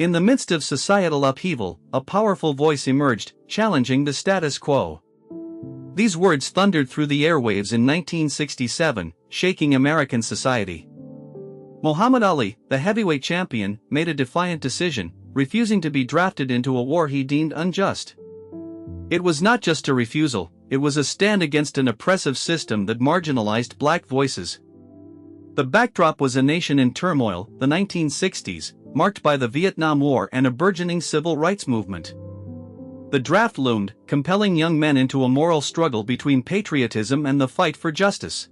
In the midst of societal upheaval, a powerful voice emerged, challenging the status quo. These words thundered through the airwaves in 1967, shaking American society. Muhammad Ali, the heavyweight champion, made a defiant decision, refusing to be drafted into a war he deemed unjust. It was not just a refusal, it was a stand against an oppressive system that marginalized black voices. The backdrop was a nation in turmoil, the 1960s, marked by the Vietnam War and a burgeoning civil rights movement. The draft loomed, compelling young men into a moral struggle between patriotism and the fight for justice.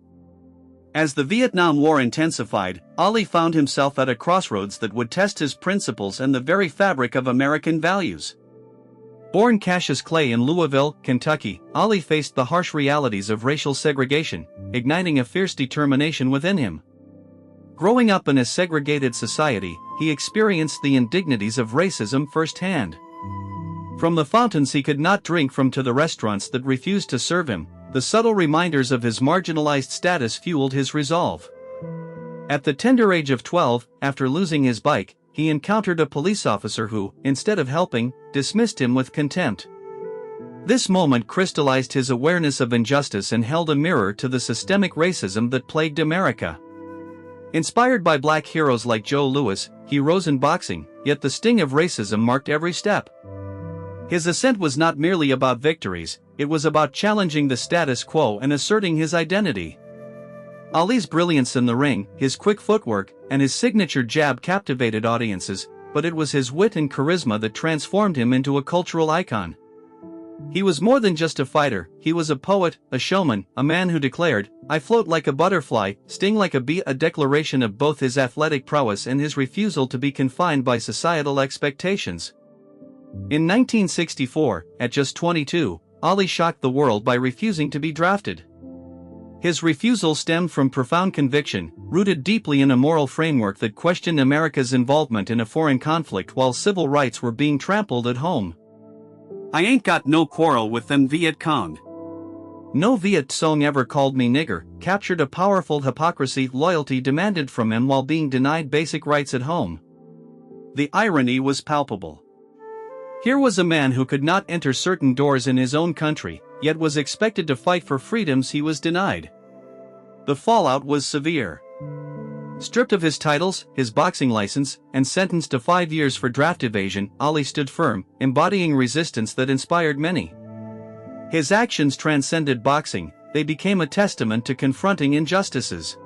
As the Vietnam War intensified, Ali found himself at a crossroads that would test his principles and the very fabric of American values. Born Cassius Clay in Louisville, Kentucky, Ali faced the harsh realities of racial segregation, igniting a fierce determination within him. Growing up in a segregated society, he experienced the indignities of racism firsthand. From the fountains he could not drink from to the restaurants that refused to serve him, the subtle reminders of his marginalized status fueled his resolve. At the tender age of 12, after losing his bike, he encountered a police officer who, instead of helping, dismissed him with contempt. This moment crystallized his awareness of injustice and held a mirror to the systemic racism that plagued America. Inspired by black heroes like Joe Louis, he rose in boxing, yet the sting of racism marked every step. His ascent was not merely about victories, it was about challenging the status quo and asserting his identity. Ali's brilliance in the ring, his quick footwork, and his signature jab captivated audiences, but it was his wit and charisma that transformed him into a cultural icon. He was more than just a fighter, he was a poet, a showman, a man who declared, "I float like a butterfly, sting like a bee," a declaration of both his athletic prowess and his refusal to be confined by societal expectations. In 1964, at just 22, Ali shocked the world by refusing to be drafted. His refusal stemmed from profound conviction, rooted deeply in a moral framework that questioned America's involvement in a foreign conflict while civil rights were being trampled at home. "I ain't got no quarrel with them Viet Cong. No Viet Cong ever called me nigger," captured a powerful hypocrisy loyalty demanded from him while being denied basic rights at home. The irony was palpable. Here was a man who could not enter certain doors in his own country, yet was expected to fight for freedoms he was denied. The fallout was severe. Stripped of his titles, his boxing license, and sentenced to 5 years for draft evasion, Ali stood firm, embodying resistance that inspired many. His actions transcended boxing, they became a testament to confronting injustices.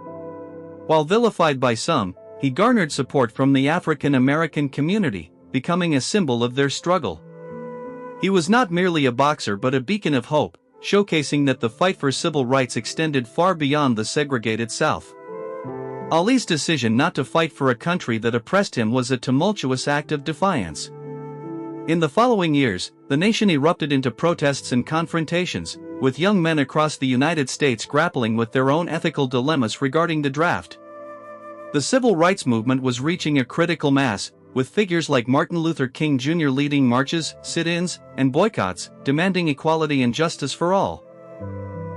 While vilified by some, he garnered support from the African American community, becoming a symbol of their struggle. He was not merely a boxer but a beacon of hope, showcasing that the fight for civil rights extended far beyond the segregated South. Ali's decision not to fight for a country that oppressed him was a tumultuous act of defiance. In the following years, the nation erupted into protests and confrontations, with young men across the United States grappling with their own ethical dilemmas regarding the draft. The civil rights movement was reaching a critical mass, with figures like Martin Luther King Jr. leading marches, sit-ins, and boycotts, demanding equality and justice for all.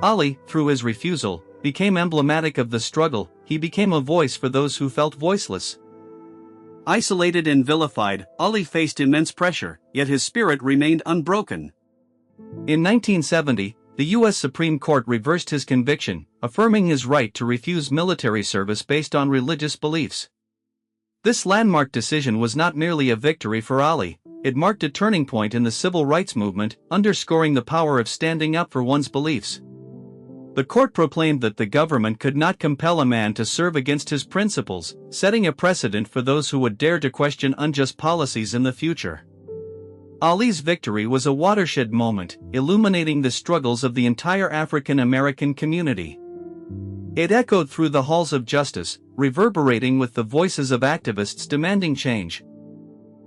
Ali, through his refusal, became emblematic of the struggle. He became a voice for those who felt voiceless. Isolated and vilified, Ali faced immense pressure, yet his spirit remained unbroken. In 1970, the U.S. Supreme Court reversed his conviction, affirming his right to refuse military service based on religious beliefs. This landmark decision was not merely a victory for Ali, it marked a turning point in the civil rights movement, underscoring the power of standing up for one's beliefs. The court proclaimed that the government could not compel a man to serve against his principles, setting a precedent for those who would dare to question unjust policies in the future. Ali's victory was a watershed moment, illuminating the struggles of the entire African American community. It echoed through the halls of justice, reverberating with the voices of activists demanding change.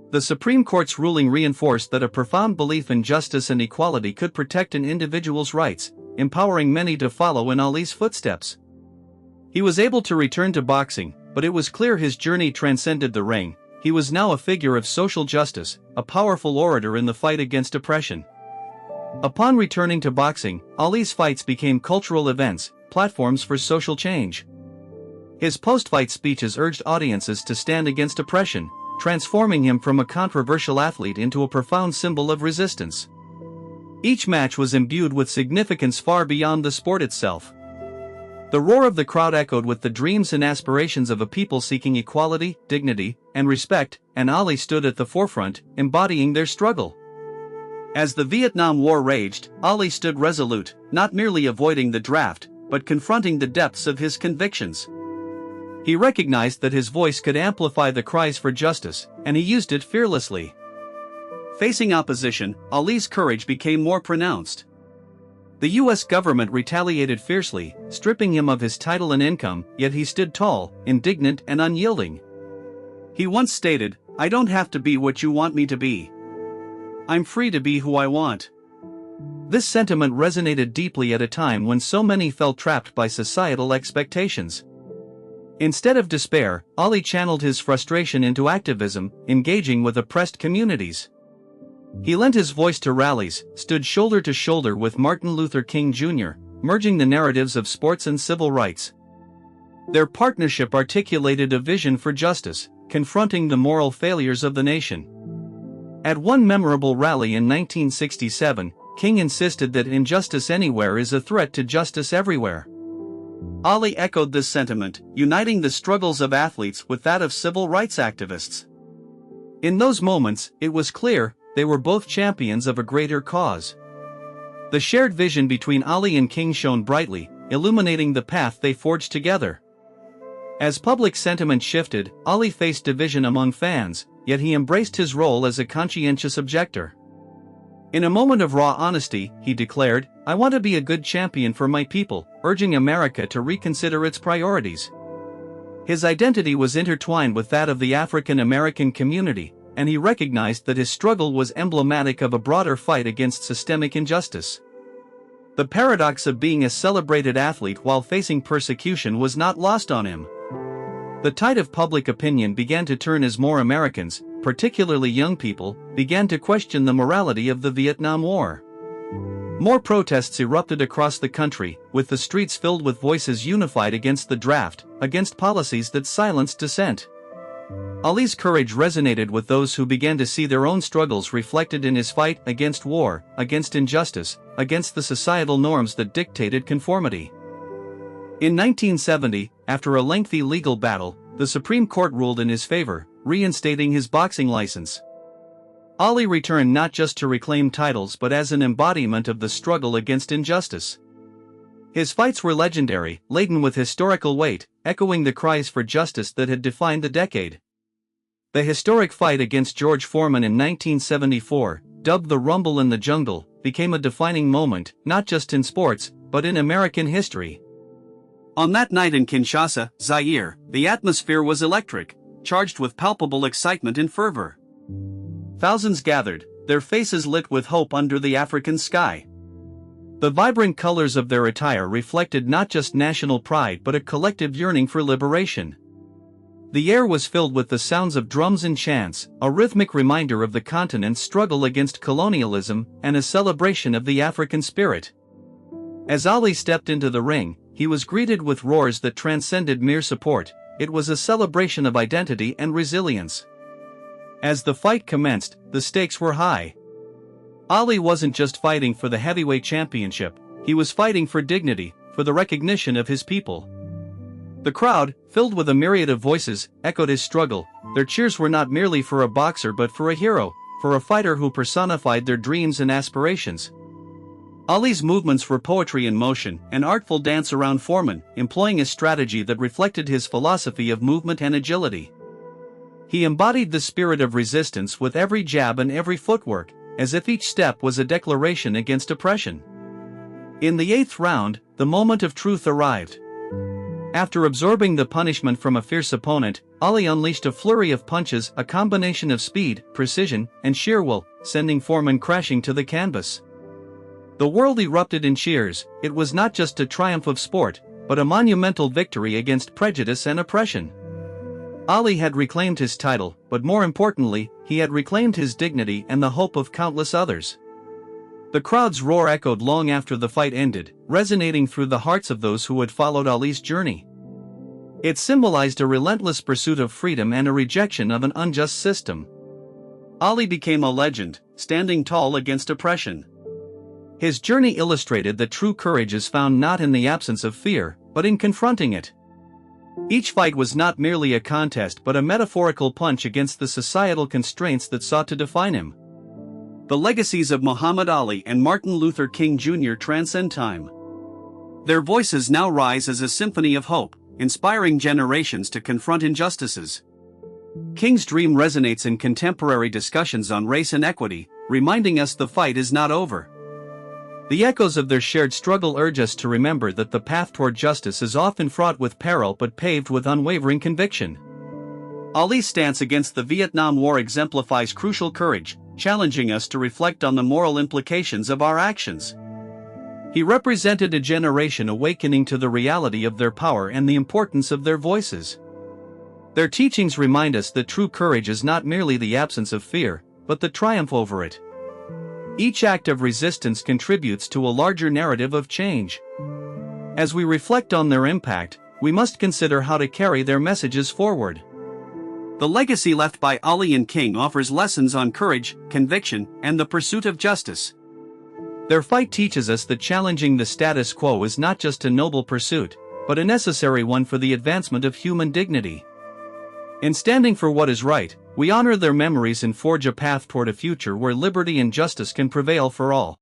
The Supreme Court's ruling reinforced that a profound belief in justice and equality could protect an individual's rights, empowering many to follow in Ali's footsteps. He was able to return to boxing, but it was clear his journey transcended the ring. He was now a figure of social justice, a powerful orator in the fight against oppression. Upon returning to boxing, Ali's fights became cultural events, platforms for social change. His post-fight speeches urged audiences to stand against oppression, transforming him from a controversial athlete into a profound symbol of resistance. Each match was imbued with significance far beyond the sport itself. The roar of the crowd echoed with the dreams and aspirations of a people seeking equality, dignity, and respect, and Ali stood at the forefront, embodying their struggle. As the Vietnam War raged, Ali stood resolute, not merely avoiding the draft, but confronting the depths of his convictions. He recognized that his voice could amplify the cries for justice, and he used it fearlessly. Facing opposition, Ali's courage became more pronounced. The US government retaliated fiercely, stripping him of his title and income, yet he stood tall, indignant and unyielding. He once stated, "I don't have to be what you want me to be. I'm free to be who I want." This sentiment resonated deeply at a time when so many felt trapped by societal expectations. Instead of despair, Ali channeled his frustration into activism, engaging with oppressed communities. He lent his voice to rallies, stood shoulder to shoulder with Martin Luther King Jr., merging the narratives of sports and civil rights. Their partnership articulated a vision for justice, confronting the moral failures of the nation. At one memorable rally in 1967, King insisted that injustice anywhere is a threat to justice everywhere. Ali echoed this sentiment, uniting the struggles of athletes with that of civil rights activists. In those moments, it was clear they were both champions of a greater cause. The shared vision between Ali and King shone brightly, illuminating the path they forged together. As public sentiment shifted, Ali faced division among fans, yet he embraced his role as a conscientious objector. In a moment of raw honesty, he declared, "I want to be a good champion for my people," urging America to reconsider its priorities. His identity was intertwined with that of the African American community, and he recognized that his struggle was emblematic of a broader fight against systemic injustice. The paradox of being a celebrated athlete while facing persecution was not lost on him. The tide of public opinion began to turn as more Americans, particularly young people, began to question the morality of the Vietnam War. More protests erupted across the country, with the streets filled with voices unified against the draft, against policies that silenced dissent. Ali's courage resonated with those who began to see their own struggles reflected in his fight against war, against injustice, against the societal norms that dictated conformity. In 1970, after a lengthy legal battle, the Supreme Court ruled in his favor, reinstating his boxing license. Ali returned not just to reclaim titles but as an embodiment of the struggle against injustice. His fights were legendary, laden with historical weight, echoing the cries for justice that had defined the decade. The historic fight against George Foreman in 1974, dubbed the Rumble in the Jungle, became a defining moment, not just in sports, but in American history. On that night in Kinshasa, Zaire, the atmosphere was electric, charged with palpable excitement and fervor. Thousands gathered, their faces lit with hope under the African sky. The vibrant colors of their attire reflected not just national pride but a collective yearning for liberation. The air was filled with the sounds of drums and chants, a rhythmic reminder of the continent's struggle against colonialism and a celebration of the African spirit. As Ali stepped into the ring, he was greeted with roars that transcended mere support. It was a celebration of identity and resilience. As the fight commenced, the stakes were high. Ali wasn't just fighting for the heavyweight championship, he was fighting for dignity, for the recognition of his people. The crowd, filled with a myriad of voices, echoed his struggle. Their cheers were not merely for a boxer but for a hero, for a fighter who personified their dreams and aspirations. Ali's movements were poetry in motion, an artful dance around Foreman, employing a strategy that reflected his philosophy of movement and agility. He embodied the spirit of resistance with every jab and every footwork, as if each step was a declaration against oppression. In the 8th round, the moment of truth arrived. After absorbing the punishment from a fierce opponent, Ali unleashed a flurry of punches, a combination of speed, precision, and sheer will, sending Foreman crashing to the canvas. The world erupted in cheers. It was not just a triumph of sport, but a monumental victory against prejudice and oppression. Ali had reclaimed his title, but more importantly, he had reclaimed his dignity and the hope of countless others. The crowd's roar echoed long after the fight ended, resonating through the hearts of those who had followed Ali's journey. It symbolized a relentless pursuit of freedom and a rejection of an unjust system. Ali became a legend, standing tall against oppression. His journey illustrated that true courage is found not in the absence of fear, but in confronting it. Each fight was not merely a contest but a metaphorical punch against the societal constraints that sought to define him. The legacies of Muhammad Ali and Martin Luther King Jr. transcend time. Their voices now rise as a symphony of hope, inspiring generations to confront injustices. King's dream resonates in contemporary discussions on race and equity, reminding us the fight is not over. The echoes of their shared struggle urge us to remember that the path toward justice is often fraught with peril but paved with unwavering conviction. Ali's stance against the Vietnam War exemplifies crucial courage, challenging us to reflect on the moral implications of our actions. He represented a generation awakening to the reality of their power and the importance of their voices. Their teachings remind us that true courage is not merely the absence of fear, but the triumph over it. Each act of resistance contributes to a larger narrative of change. As we reflect on their impact, we must consider how to carry their messages forward. The legacy left by Ali and King offers lessons on courage, conviction, and the pursuit of justice. Their fight teaches us that challenging the status quo is not just a noble pursuit, but a necessary one for the advancement of human dignity. In standing for what is right, we honor their memories and forge a path toward a future where liberty and justice can prevail for all.